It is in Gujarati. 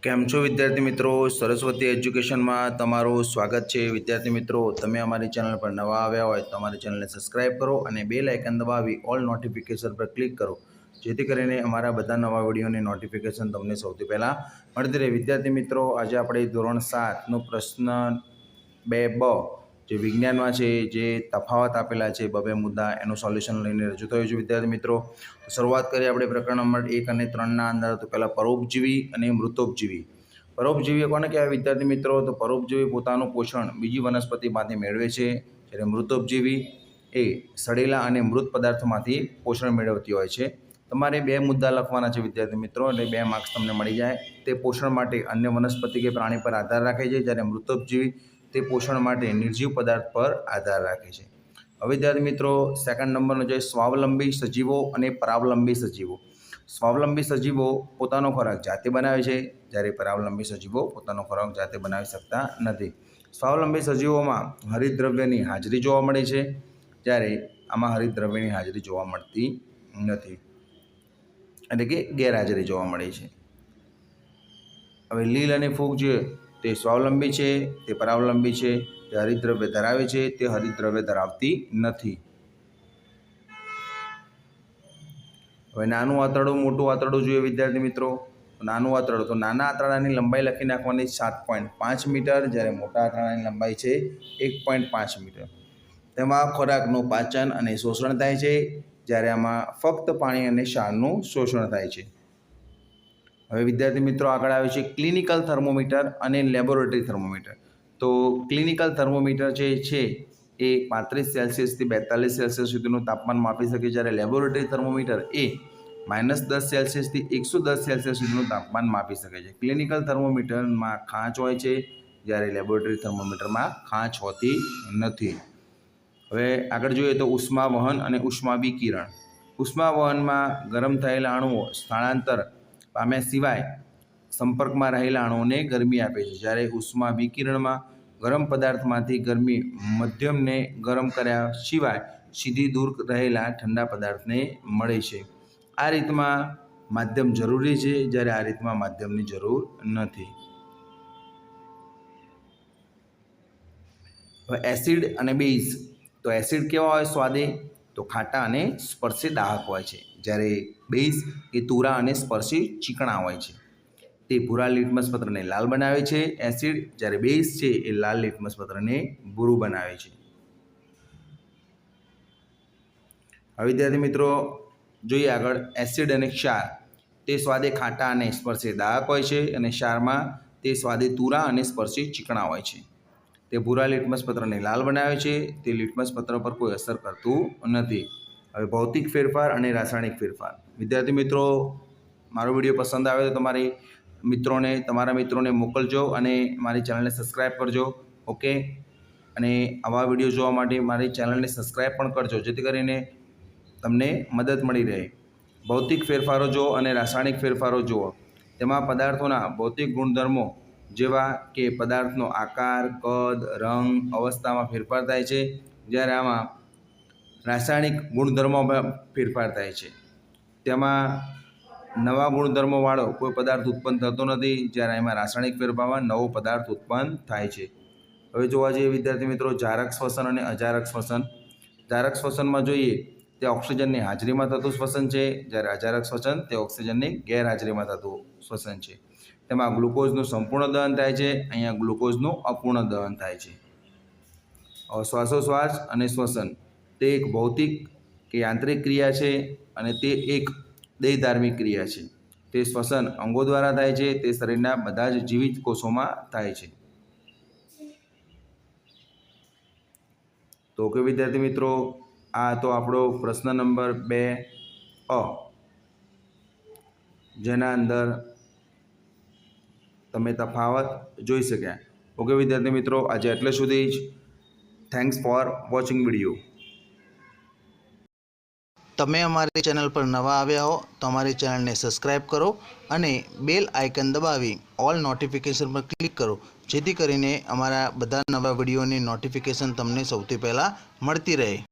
કેમ છો વિદ્યાર્થી મિત્રો? સરસ્વતી એજ્યુકેશનમાં તમારું સ્વાગત છે। વિદ્યાર્થી મિત્રો, તમે અમારી ચેનલ પર નવા આવ્યા હોય તો અમારી ચેનલને સબસ્ક્રાઇબ કરો અને બેલ આઇકન દબાવી ઓલ નોટિફિકેશન પર ક્લિક કરો, જેથી કરીને અમારા બધા નવા વિડીયોની નોટિફિકેશન તમને સૌથી પહેલાં મળતી રહે। વિદ્યાર્થી મિત્રો, આજે આપણે ધોરણ 7નો પ્રશ્ન 2 જે વિજ્ઞાનમાં છે, જે તફાવત આપેલા છે બબે મુદ્દા, એનું સોલ્યુશન લઈને રજૂ થયું છે। વિદ્યાર્થી મિત્રો, શરૂઆત કરીએ આપણે પ્રકરણ નંબર 1 અને 3ના અંદર। તો પહેલાં પરોપજીવી અને મૃતોપજીવી। પરોપજીવી કોને કહેવાય વિદ્યાર્થી મિત્રો? તો પરોપજીવી પોતાનું પોષણ બીજી વનસ્પતિમાંથી મેળવે છે, જ્યારે મૃતોપજીવી એ સડેલા અને મૃત પદાર્થોમાંથી પોષણ મેળવતી હોય છે। તમારે 2 મુદ્દા લખવાના છે વિદ્યાર્થી મિત્રો, એટલે 2 માર્ક્સ તમને મળી જાય। તે પોષણ માટે અન્ય વનસ્પતિ કે પ્રાણી પર આધાર રાખે છે, જ્યારે મૃતોપજીવી તે પોષણ માટે નિર્જીવ પદાર્થ પર આધાર રાખે છે। હવે વિદ્યાર્થી મિત્રો, સેકન્ડ નંબરનો છે સ્વાવલંબી સજીવો અને પરાવલંબી સજીવો। સ્વાવલંબી સજીવો પોતાનો ખોરાક જાતે બનાવે છે, જ્યારે પરાવલંબી સજીવો પોતાનો ખોરાક જાતે બનાવી શકતા નથી। સ્વાવલંબી સજીવોમાં હરિતદ્રવ્યની હાજરી જોવા મળે છે, જ્યારે આમાં હરિતદ્રવ્યની હાજરી જોવા મળતી નથી, એટલે કે ગેરહાજરી જોવા મળે છે। હવે લીલ અને ફૂગ છે તે સ્વાવલંબી છે, તે પરાવલંબી છે। તે હરિતદ્રવ્ય ધરાવે છે, તે હરિતદ્રવ્ય ધરાવતી નથી। હવે નાનું આંતરડું મોટું આંતરડું જોઈએ વિદ્યાર્થી મિત્રો। નાનું આંતરડું, તો નાના આંતરડાની લંબાઈ લખી નાખવાની 7.5 મીટર, જ્યારે મોટા આંતરડાની લંબાઈ છે 1.5 મીટર। તેમાં ખોરાકનું પાચન અને શોષણ થાય છે, જ્યારે આમાં ફક્ત પાણી અને ક્ષારનું શોષણ થાય છે। હવે વિદ્યાર્થી મિત્રો, આગળ આવે છે ક્લિનિકલ થર્મોમીટર અને લેબોરેટરી થર્મોમીટર। તો ક્લિનિકલ થર્મોમીટર જે છે એ 35 સેલ્સિયસથી 42 સેલ્સિયસ સુધીનું તાપમાન માપી શકે, જ્યારે લેબોરેટરી થર્મોમીટર એ -10 સેલ્સિયસથી 110 સેલ્સિયસ સુધીનું તાપમાન માપી શકે છે। ક્લિનિકલ થર્મોમીટરમાં ખાંચ હોય છે, જ્યારે લેબોરેટરી થર્મોમીટરમાં ખાંચ હોતી નથી। હવે આગળ જોઈએ તો ઉષ્મા વહન અને ઉષ્મા વિકિરણ। ઉષ્મા વહનમાં ગરમ થયેલા અણુઓ સ્થળાંતર પામ્યા સિવાય સંપર્કમાં રહેલા અણુઓને ગરમી આપે છે, જ્યારે ઉષ્મા વિકિરણમાં ગરમ પદાર્થમાંથી ગરમી મધ્યમને ગરમ કર્યા સિવાય સીધી દૂર રહેલા ઠંડા પદાર્થને મળે છે। આ રીતમાં માધ્યમ જરૂરી છે, જ્યારે આ રીતમાં માધ્યમની જરૂર નથી। હવે એસિડ અને બેઝ। તો એસિડ કેવા હોય સ્વાદે? તો ખાટા અને સ્પર્શી દાહક હોય છે, જ્યારે બેઝ એ તુરા અને સ્પર્શી ચીકણા હોય છે। તે ભૂરા લિટમસ પત્રને લાલ બનાવે છે એસિડ, જ્યારે બેઝ છે એ લાલ લિટમસ પત્રને ભૂરું બનાવે છે। હવે વિદ્યાર્થી મિત્રો, જોઈએ આગળ એસિડ અને ક્ષાર। તે સ્વાદે ખાટા અને સ્પર્શી દાહક હોય છે, અને ક્ષારમાં તે સ્વાદે તુરા અને સ્પર્શી ચીકણા હોય છે। તે ભૂરા લિટમસ પત્રને લાલ બનાવે છે, તે લિટમસ પત્ર પર કોઈ અસર કરતું નથી। હવે ભૌતિક ફેરફાર અને રાસાયણિક ફેરફાર। વિદ્યાર્થી મિત્રો, મારો વિડીયો પસંદ આવે તો તમારા મિત્રોને મોકલજો અને મારી ચેનલને સબસ્ક્રાઈબ કરજો, ઓકે। અને આવા વિડીયો જોવા માટે મારી ચેનલને સબસ્ક્રાઈબ પણ કરજો, જેથી કરીને તમને મદદ મળી રહે। ભૌતિક ફેરફારો જુઓ અને રાસાયણિક ફેરફારો જુઓ। તેમાં પદાર્થોના ભૌતિક ગુણધર્મો જેવા કે પદાર્થનો આકાર, કદ, રંગ, અવસ્થામાં ફેરફાર થાય છે, જ્યારે આમાં રાસાયણિક ગુણધર્મોમાં ફેરફાર થાય છે। તેમાં નવા ગુણધર્મોવાળો કોઈ પદાર્થ ઉત્પન્ન થતો નથી, જ્યારે એમાં રાસાયણિક ફેરફારમાં નવો પદાર્થ ઉત્પન્ન થાય છે। હવે જોવા જઈએ વિદ્યાર્થી મિત્રો, જારક શ્વસન અને અજારક શ્વસન। જારક શ્વસનમાં જોઈએ તે ઓક્સિજનની હાજરીમાં થતું શ્વસન છે, જ્યારે અજારક શ્વસન તે ઓક્સિજનની ગેરહાજરીમાં થતું શ્વસન છે। તેમાં ગ્લુકોઝનું સંપૂર્ણ દહન થાય છે, અહીંયા ગ્લુકોઝનું અપૂર્ણ દહન થાય છે। શ્વાસોશ્વાસ અને શ્વસન તે એક ભૌતિક કે યાંત્રિક ક્રિયા છે, અને તે એક દેહધાર્મિક ક્રિયા છે। તે શ્વસન અંગો દ્વારા થાય છે, તે શરીરના બધા જ જીવિત કોષોમાં થાય છે। તો કે વિદ્યાર્થી મિત્રો, આ તો આપણો પ્રશ્ન નંબર 2 જેના અંદર તમે તફાવત જોઈ શક્યા, ઓકે વિદ્યાર્થી મિત્રો। આજે એટલે સુધી જ। Thanks for watching video. તમે અમારી ચેનલ પર નવા આવ્યા હો તો અમારી ચેનલને સબસ્ક્રાઈબ કરો અને બેલ આઇકન દબાવી ઓલ નોટિફિકેશન પર ક્લિક કરો, જેથી કરીને અમારા બધા નવા વિડીયોની નોટિફિકેશન તમને સૌથી પહેલાં મળતી રહે।